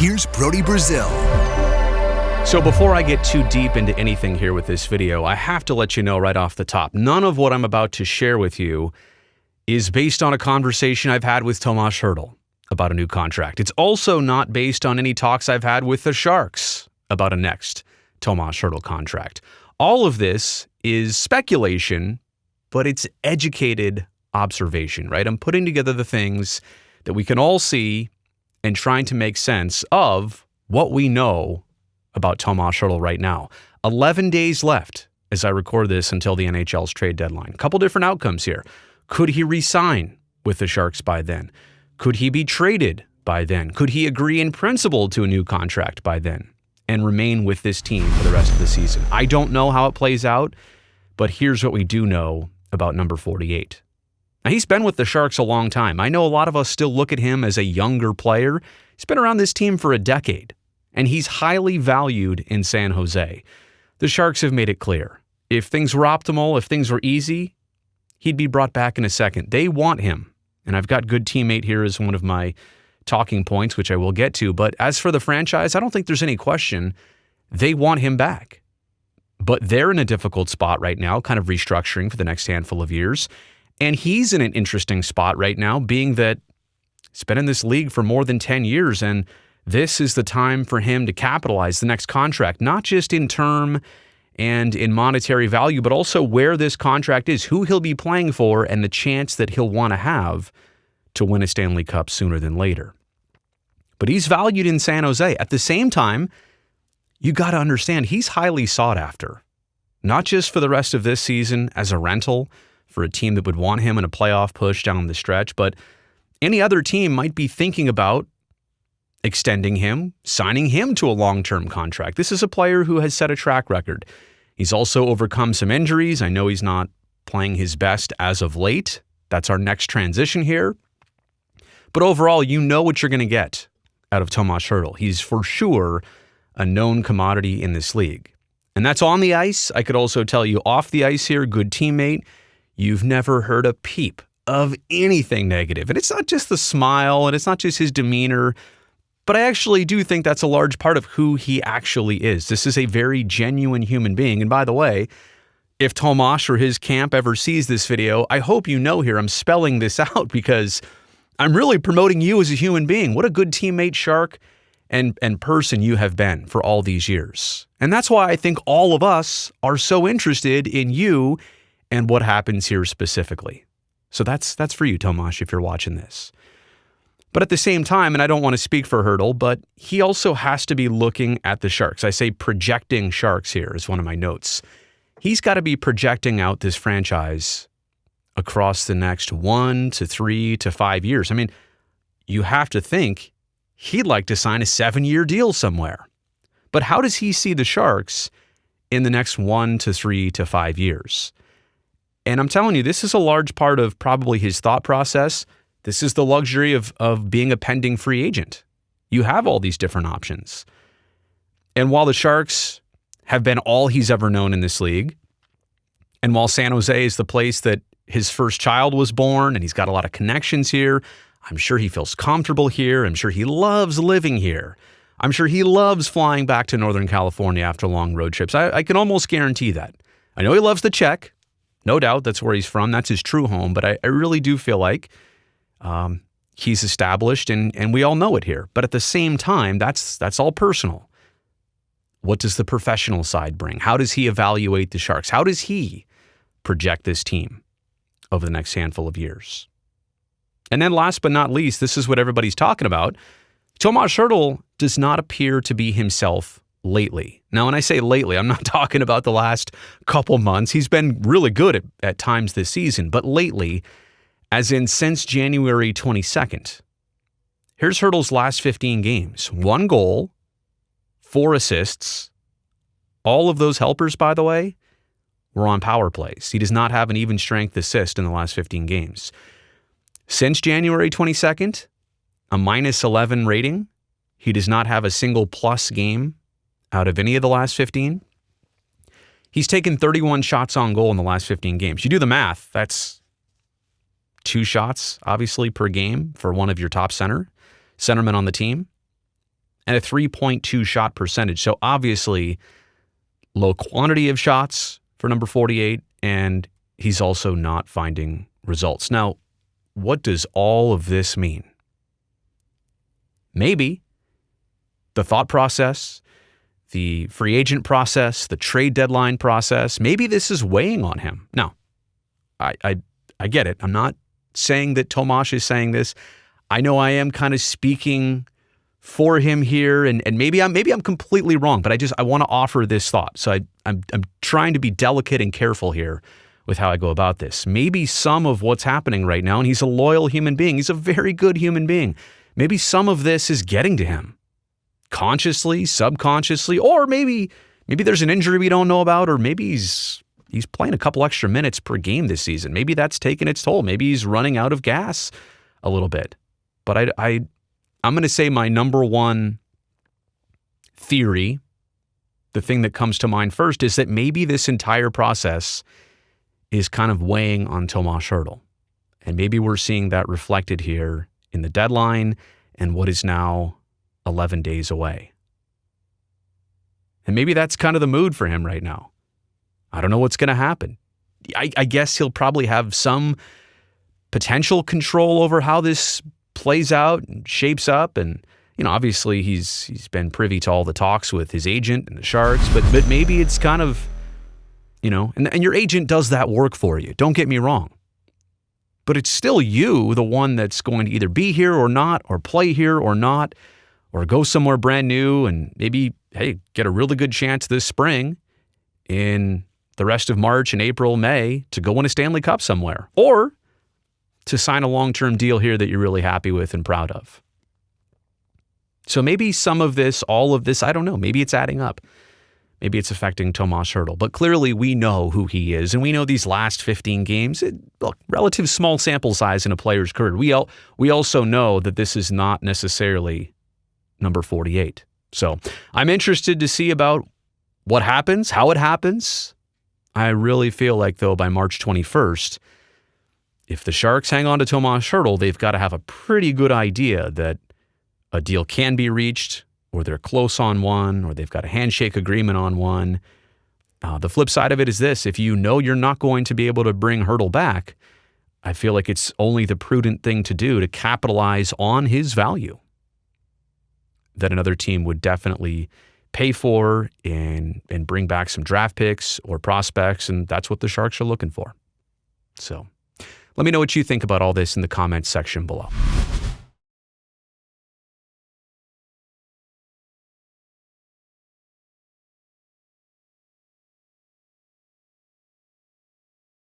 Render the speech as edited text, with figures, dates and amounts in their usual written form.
Here's Brody Brazil. So before I get too deep into anything here with this video, I have to let you know right off the top, none of what I'm about to share with you is based on a conversation I've had with Tomas Hertl about a new contract. It's also not based on any talks I've had with the Sharks about a next Tomas Hertl contract. All of this is speculation, but it's educated observation, right? I'm putting together the things that we can all see and trying to make sense of what we know about Tomas Hertl right now. 11 days left as I record this until the NHL's trade deadline. A couple different outcomes here. Could he re-sign with the Sharks by then? Could he be traded by then? Could he agree in principle to a new contract by then and remain with this team for the rest of the season? I don't know how it plays out, but here's what we do know about number 48. Now, he's been with the Sharks a long time. I know a lot of us still look at him as a younger player. He's been around this team for a decade, and he's highly valued in San Jose. The Sharks have made it clear. If things were optimal, if things were easy, he'd be brought back in a second. They want him, and I've got good teammate here as one of my talking points, which I will get to. But as for the franchise, I don't think there's any question they want him back. But they're in a difficult spot right now, kind of restructuring for the next handful of years. And he's in an interesting spot right now, being that he's been in this league for more than 10 years, and this is the time for him to capitalize the next contract, not just in term and in monetary value, but also where this contract is, who he'll be playing for, and the chance that he'll want to have to win a Stanley Cup sooner than later. But he's valued in San Jose. At the same time, you got to understand he's highly sought after, not just for the rest of this season as a rental for a team that would want him in a playoff push down the stretch, but any other team might be thinking about extending him, signing him to a long-term contract. This is a player who has set a track record. He's also overcome some injuries. I know he's not playing his best as of late. That's our next transition here. But overall, you know what you're going to get out of Tomas Hertl. He's for sure a known commodity in this league. And that's on the ice. I could also tell you off the ice here, good teammate. You've never heard a peep of anything negative. And it's not just the smile, and it's not just his demeanor, but I actually do think that's a large part of who he actually is. This is a very genuine human being. And by the way, if Tomas or his camp ever sees this video, I hope you know here I'm spelling this out because I'm really promoting you as a human being. What a good teammate, Shark, and person you have been for all these years. And that's why I think all of us are so interested in you and what happens here specifically. So that's for you, Tomas, if you're watching this. But at the same time, and I don't want to speak for Hertl, but he also has to be looking at the Sharks. I say projecting Sharks here is one of my notes. He's got to be projecting out this franchise across the next 1 to 3 to 5 years. I mean, you have to think he'd like to sign a 7-year deal somewhere. But how does he see the Sharks in the next 1 to 3 to 5 years? And I'm telling you, this is a large part of probably his thought process. This is the luxury of being a pending free agent. You have all these different options. And while the Sharks have been all he's ever known in this league, and while San Jose is the place that his first child was born, and he's got a lot of connections here, I'm sure he feels comfortable here. I'm sure he loves living here. I'm sure he loves flying back to Northern California after long road trips. I can almost guarantee that. I know he loves the Czech. No doubt that's where he's from. That's his true home. But I really do feel like he's established, and we all know it here. But at the same time, that's all personal. What does the professional side bring? How does he evaluate the Sharks? How does he project this team over the next handful of years? And then last but not least, this is what everybody's talking about. Tomas Hertl does not appear to be himself lately. Now, when I say lately, I'm not talking about the last couple months. He's been really good at times this season, but lately, as in since January 22nd. Here's Hertl's last 15 games. 1 goal, 4 assists. All of those helpers, by the way, were on power plays. He does not have an even strength assist in the last 15 games. Since January 22nd, a -11 rating. He does not have a single plus game out of any of the last 15. He's taken 31 shots on goal in the last 15 games. You do the math, that's 2 shots, obviously, per game for one of your top centermen on the team. and a 3.2 shot percentage. So obviously, low quantity of shots for number 48, and he's also not finding results. Now, what does all of this mean? Maybe the thought process, the free agent process, the trade deadline process, maybe this is weighing on him. Now, I get it. I'm not saying that Tomas is saying this. I know I am kind of speaking for him here, and maybe I'm completely wrong, but I want to offer this thought. So I'm trying to be delicate and careful here with how I go about this. Maybe some of what's happening right now, and he's a loyal human being. He's a very good human being. Maybe some of this is getting to him consciously, subconsciously, or maybe there's an injury we don't know about, or maybe he's playing a couple extra minutes per game this season. Maybe that's taken its toll. Maybe he's running out of gas a little bit. But I'm going to say my number one theory, the thing that comes to mind first, is that maybe this entire process is kind of weighing on Tomas Hertl. And maybe we're seeing that reflected here in the deadline and what is now 11 days away. And maybe that's kind of the mood for him right now. I don't know what's going to happen. I guess he'll probably have some potential control over how this plays out and shapes up. And, obviously he's been privy to all the talks with his agent and the Sharks, but maybe it's kind of, and your agent does that work for you. Don't get me wrong. But it's still you, the one that's going to either be here or not, or play here or not, or go somewhere brand new and maybe, hey, get a really good chance this spring in the rest of March and April, May to go win a Stanley Cup somewhere, or to sign a long-term deal here that you're really happy with and proud of. So maybe some of this, all of this, I don't know, maybe it's adding up. Maybe it's affecting Tomas Hertl, but clearly we know who he is, and we know these last 15 games, look, relative small sample size in a player's career. We also know that this is not necessarily number 48. So I'm interested to see about what happens, how it happens. I really feel like, though, by March 21st, if the Sharks hang on to Tomas Hertl, they've got to have a pretty good idea that a deal can be reached, or they're close on one, or they've got a handshake agreement on one. The flip side of it is this: if you know you're not going to be able to bring Hertl back, I feel like it's only the prudent thing to do to capitalize on his value that another team would definitely pay for and bring back some draft picks or prospects, and that's what the Sharks are looking for. So let me know what you think about all this in the comments section below.